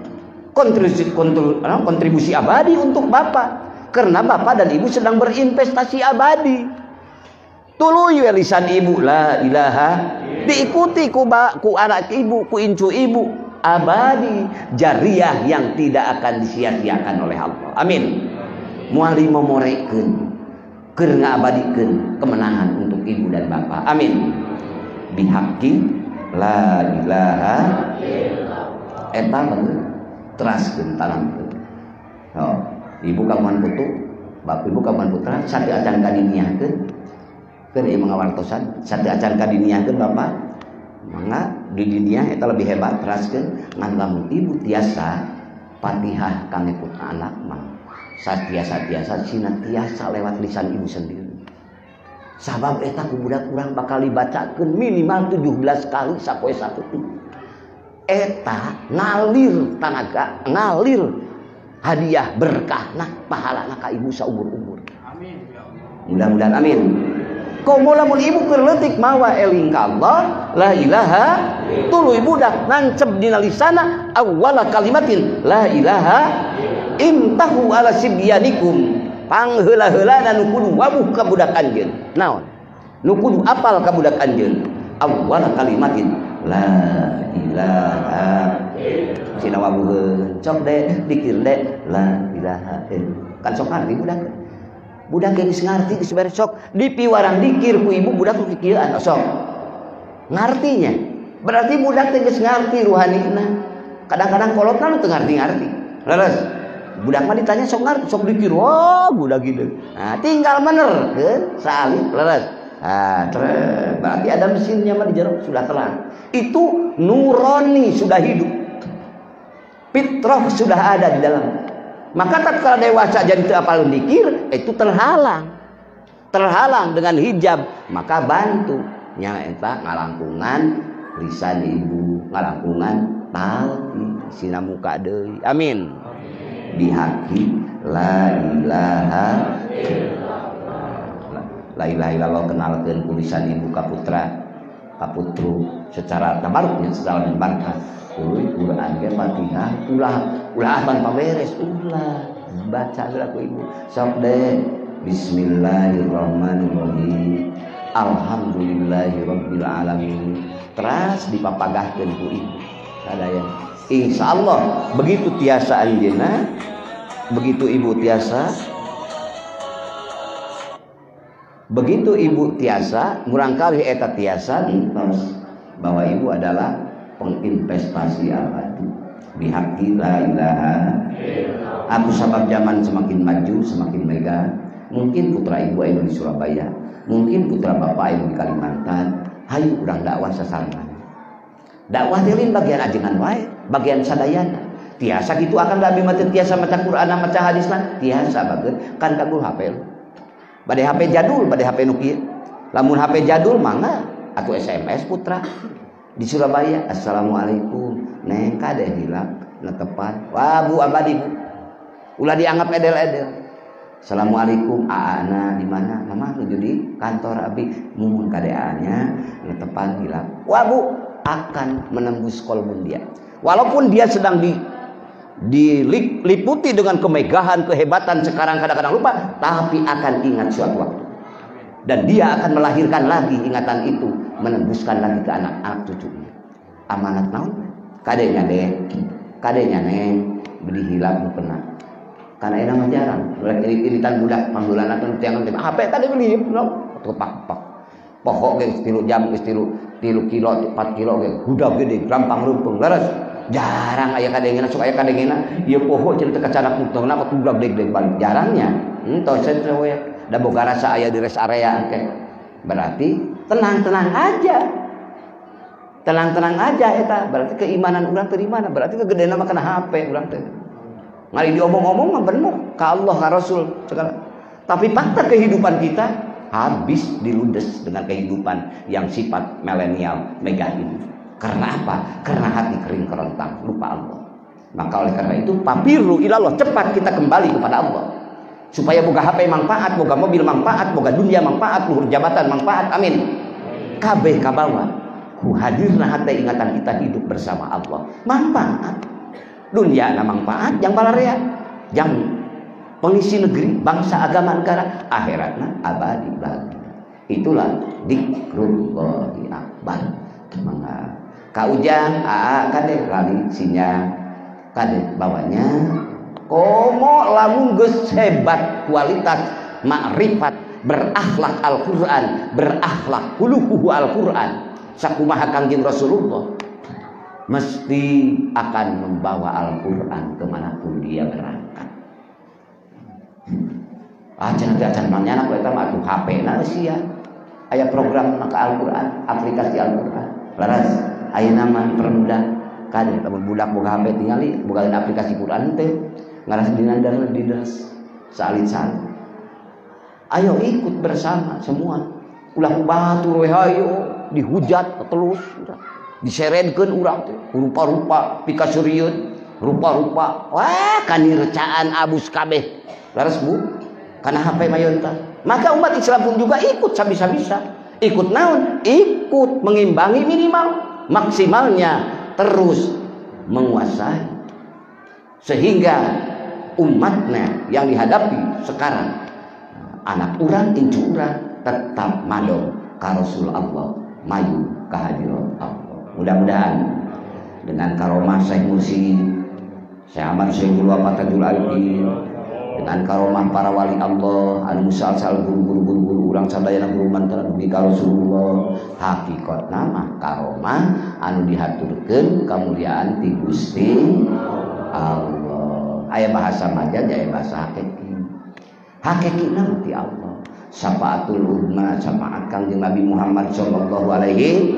Kontribusi abadi untuk bapak. Karena bapak dan ibu sedang berinvestasi abadi. Tuluy lisan ibu la ilaha, diikuti ku anak ibu, ku incu ibu, abadi jariah yang tidak akan disia-siakan oleh Allah. Amin. Moal momorekeun keur ngabadikeun kemenangan untuk ibu dan bapak. Amin. Bihaqqi la ilaha illallah. Eta bener teraskeun tanamkeun. Oh, ibu kawan putu, bapak ibu kawan putra sate acan kadiniahkeun. Keur ieu mangawartosan sate acan kadiniahkeun bapak. Mangga di dunia eta lebih hebat teraskeun ngan lamun ibu tiasa Fatihah kangge putra anak mah. Satiasa cina tiasa lewat lisan ibu sendiri. Sabab eta ku budak urang bakal dibacakeun minimal 17 kali sapoe saketu. Eta ngalir tanaga, ngalir hadiah berkahna pahalana ka ibu saumur-umur. Amin ya Allah. Mudah-mudahan amin. Komo lamun ibu keur leutik mawa eling ka Allah, la ilaha tuluy budak nancep dina lisana awwala kalimatin la ilaha imtahu ala sibyanikum, pangheula-heulana nu kudu wabuh ka budak anjeun. Naon? Nu kudu apal ka budak anjeun awal kalimatin la ilaha illallah. Cina wabuheun cok deh dikir deh la ilaha illallah. Kan sok ngarti budak geus ngarti geus beres sok dipiwarang dikir ku ibu budak ku kieuan sok ngartinya. Berarti budak teh geus ngarti ruhanina. Kadang-kadang kolotna teu ngarti-ngarti. Leres. Budak mah ditanya sok ngarti, sok dikir. Wah, budak gitu. Nah, tinggal menerkeun salih leres. Nah, berarti ada mesinnya mah di jero sudah terang. Itu nurani sudah hidup. Fitrah sudah ada di dalam. Maka tatkala dewasa jadi teu apal dikir, itu terhalang. Terhalang dengan hijab, maka bantu nya eta ngalangkungan lisan ibu, ngalangkungan talki sina muka deui. Amin. Bihaqi la ilaha illallah. La ilaha illallah kenalkeun ku lisan ibu ka putra ka putru secara tabarruknya secara berkah. Uluy Quran ge Fatihah ulah tanpa beres ulah baca heula ku ibu. Sok deh bismillahirrahmanirrahim. Alhamdulillahirabbil alamin. Teras dipapagahkeun ku ibu. Sadaya. Insyaallah begitu tiasa anjeunna, begitu ibu tiasa, begitu ibu tiasa, murangkali eta tiasa bahwa ibu adalah penginvestasi abadi. Bihaqi la ilaha illallah. Aku sabab zaman semakin maju, semakin megah. Mungkin putra ibu aya di Surabaya, mungkin putra bapak aya di Kalimantan. Hayu urang dakwah sasarangan. Dakwah teh lain bagian ajengan wae, bagian sadayana. Tiasa gitu akan da abdi mah tiasa maca Quran, maca hadisna, tiasa bageun kan kanggo HP. Bade HP jadul, bade HP nu kieu. Lamun HP jadul mangga atuh SMS putra di Surabaya, assalamualaikum, neng kadeh hilang netepan. Wah bu abadi bu, ulah dianggap edel-edel. Assalamualaikum, aana di mana? Mama nuju di kantor abi, mumun kadeanya netepan hilang. Wah bu, akan menembus kolbun dia. Walaupun dia sedang diliputi dengan kemegahan, kehebatan, sekarang kadang-kadang lupa, tapi akan ingat suatu waktu. Dan dia akan melahirkan lagi ingatan itu, menembuskan lagi ke anak-anak cucunya. Amanat naon? Kadenya neng, beli hilap kena. Karena ini mah jarang. Mulai iritan budak panggulan atau tiangan HP tadi beli, no, pak. Pokok ge 3 jam geus 3 kilo 4 kilo ge budak gede gampang rumpung leres. Jarang aya kadengena sok aya kadengena ieu poho cerita kacanak muntungna kok budak deg-deg balik jarangnya. Tos we da boga rasa aya di rest area ke. Berarti tenang-tenang aja. Tenang-tenang aja eta berarti keimanan urang teh di mana? Berarti kegedena mah kana HP urang teh. Ngali diomong-omong mah bener ka Allah ka Rasul segala. Tapi fakta kehidupan kita habis diludes dengan kehidupan yang sifat milenial megah ini. Karena apa? Karena hati kering kerontang, lupa Allah. Maka oleh karena itu papiru ilallah, cepat kita kembali kepada Allah. Supaya boga HP manfaat, boga mobil manfaat, boga dunia manfaat, luhur jabatan manfaat. Amin. Kabeh kabawa ku hadirna hati ingatan kita hidup bersama Allah. Manfaat. Dunia na manfaat yang balarea, yang pengisi negeri, bangsa, agama, negara, akhiratna abadi bahagia. Itulah dzikrullahi akbar. Mangga kaujang kade lali sinya kade bawanya komo lamun geus hebat kualitas makrifat berakhlak Al-Qur'an, berakhlak hulukuhu Al-Qur'an sakumaha Kangjeng Rasulullah mesti akan membawa Al-Qur'an kemanapun dia berangkat. Acan manyana ku eta mah atuh HP-na sia. Aya program maka Al-Qur'an, aplikasi Al-Qur'an. Laras ayeuna mah permudah kade lamun budak boga HP tingali boga aplikasi Quran teh ngaras dinandar didas salit-salit. Ayo ikut bersama semua. Ulah batur we hayo dihujat terus diseredkeun urang teh rupa-rupa pikasurieun rupa-rupa wah kanircaan abus kabeh. Laras Bu kana HP mayon tah. Maka umat Islam pun juga ikut sabisa-bisa. Ikut naon? Ikut mengimbangi minimal, maksimalnya terus menguasai. Sehingga umatnya yang dihadapi sekarang anak urang, incu urang tetap madong ka Rasul Allah, maju ka hadirat Allah. Mudah-mudahan dengan karomah Syekh Mursi, Syekh Ahmad Syekhul Wafatajul Arifin, dengan karomah para wali Allah anu musal-sal guru-guru urang sadayana guru mantan dugi ka Rasulullah, hakikatna mah karomah anu dihaturkeun kamuliaan ti Gusti Allah. Aya bahasa majaz, aya bahasa hakiki. Hakikina ti Allah. Syafaatul uzma, syafaat Kangjeng Nabi Muhammad sallallahu alaihi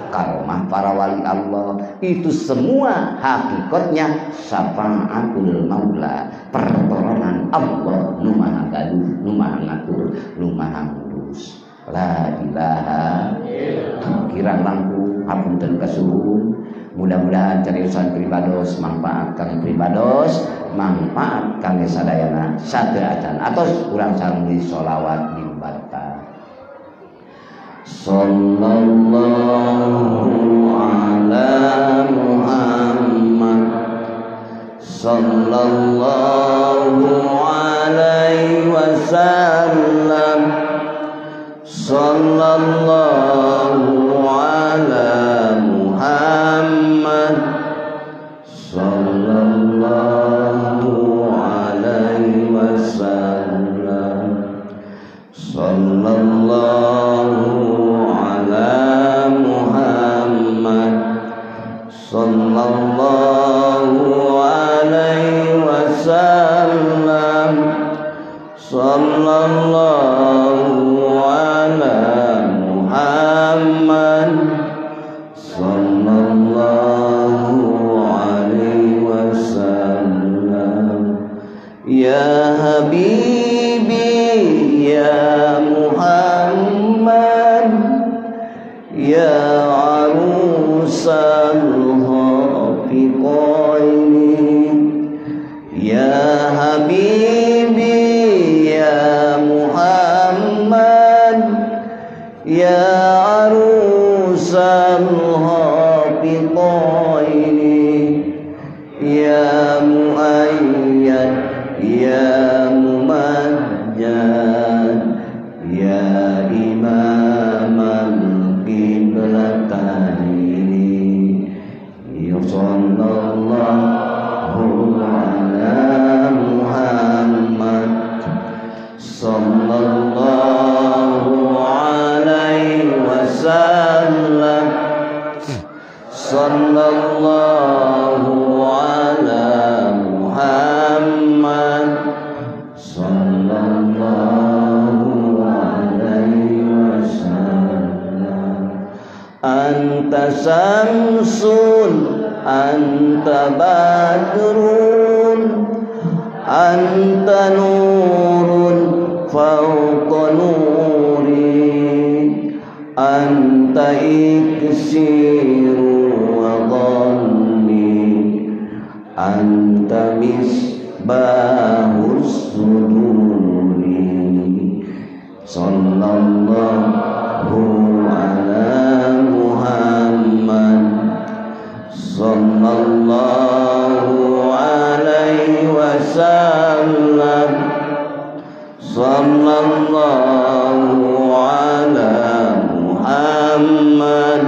karomah para wali Allah itu semua hakikatnya syafaatul maula, pertolongan Allah nu maha gaduh, nu maha ngatur, nu maha ngurus. La ilaha illallah. Kirang langkung hapunten kasuhun. Mudah-mudahan cariusan pribados manfaat kang pribados, manfaat kang sadayana sateuacan atos urang sareng sholawat dibarta. Sallallahu ala Muhammad, sallallahu alaihi wasallam, sallallahu ala Muhammad, sallallahu alaihi wasallam, sallallahu ala Muhammad, sallallahu alaihi wasallam, sallallahu ala Muhammad, sallallahu alaihi wasallam. Ya Habibi ya Muhammad, ya arusal hafiqaini, ya Habibi ya Muhammad, ya arusal hafiqaini, ya muayyad ya mumajjad, ya imamal qiblataini, ya sallallahu ala Muhammad, sallallahu alaihi wasallam, sallallahu ala Muhammad, sallallahu alaihi wasallam. Anta samsun, anta badrun, anta nurun fawqa nuri, anta iksiru wa dhammi, anta misbahus suduri. Sallallahu ala Muhammad, sallallahu alaihi wasallam, sallallahu ala Muhammad,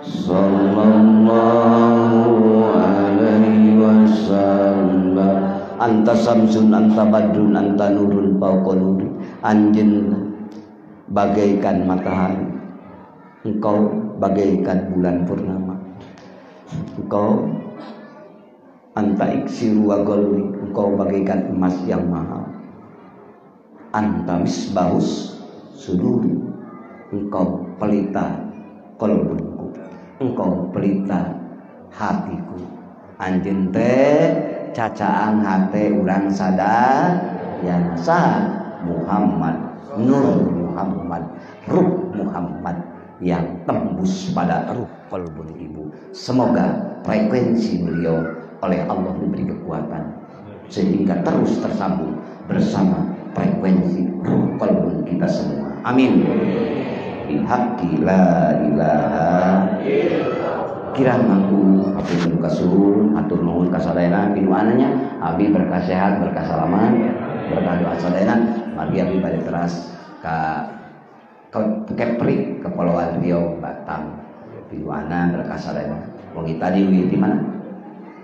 sallallahu alaihi wasallam. Anta samsun, anta badrun, anta nurun fawqa nuri. Anjeun bagaikan matahari, engkau bagaikan bulan purnama. Engkau anta iksiru wa golwi, engkau bagaikan emas yang mahal. Anta misbahus suduri, engkau pelita kolbunku, engkau pelita hatiku. Anjeun teh cacaan hate urang sadar yang sah Muhammad, nur Muhammad, ruh Muhammad yang tembus pada ruh kolbun ibu. Semoga frekuensi beliau oleh Allah diberi kekuatan sehingga terus tersambung bersama frekuensi ruh kolbun kita semua. Amin. Bihaqqi la ilaha illallah. Kirang aku hatur kasuhun, hatur nuhun kasadayana pinu ananya abi berkah sehat, berkah salaman, berkah doa sadayana. Mari abi balik teras ka Kepri Kepulauan Riau Batam piluana berkasadana wong tadi di mana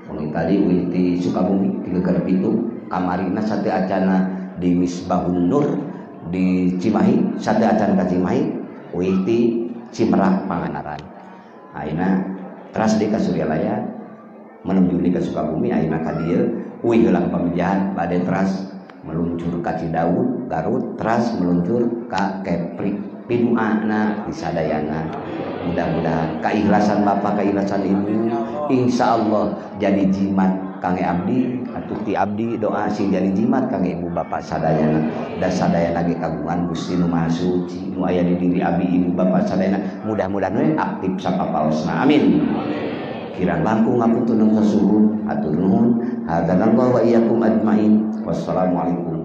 wong tadi di Sukabumi di Geger Pitu kamarina sate acana di Misbahun Nur di Cimahi sate acana ka Cimahi di Cimerak Pangandaran ayeuna teras di ka Suryalaya menuju di ka Sukabumi ayeuna ka dieu heula pamijahan bade teras meluncur ka Cidaud Garut teras meluncur ka Kepri piduana disadayana mudah-mudahan keikhlasan bapak keikhlasan ibu insya Allah jadi jimat kangge abdi atuh ti abdi doa sing jadi jimat kangge ibu bapak sadayana dan sadayana ge kagungan Gusti nu Maha Suci nu aya di diri abdi ibu bapak sadayana mudah-mudahan we aktif sapapaosna amin kirang langkung ngapunten sasuhun atur nuhun hadanallahu wa iyyakum ajmain wassalamualaikum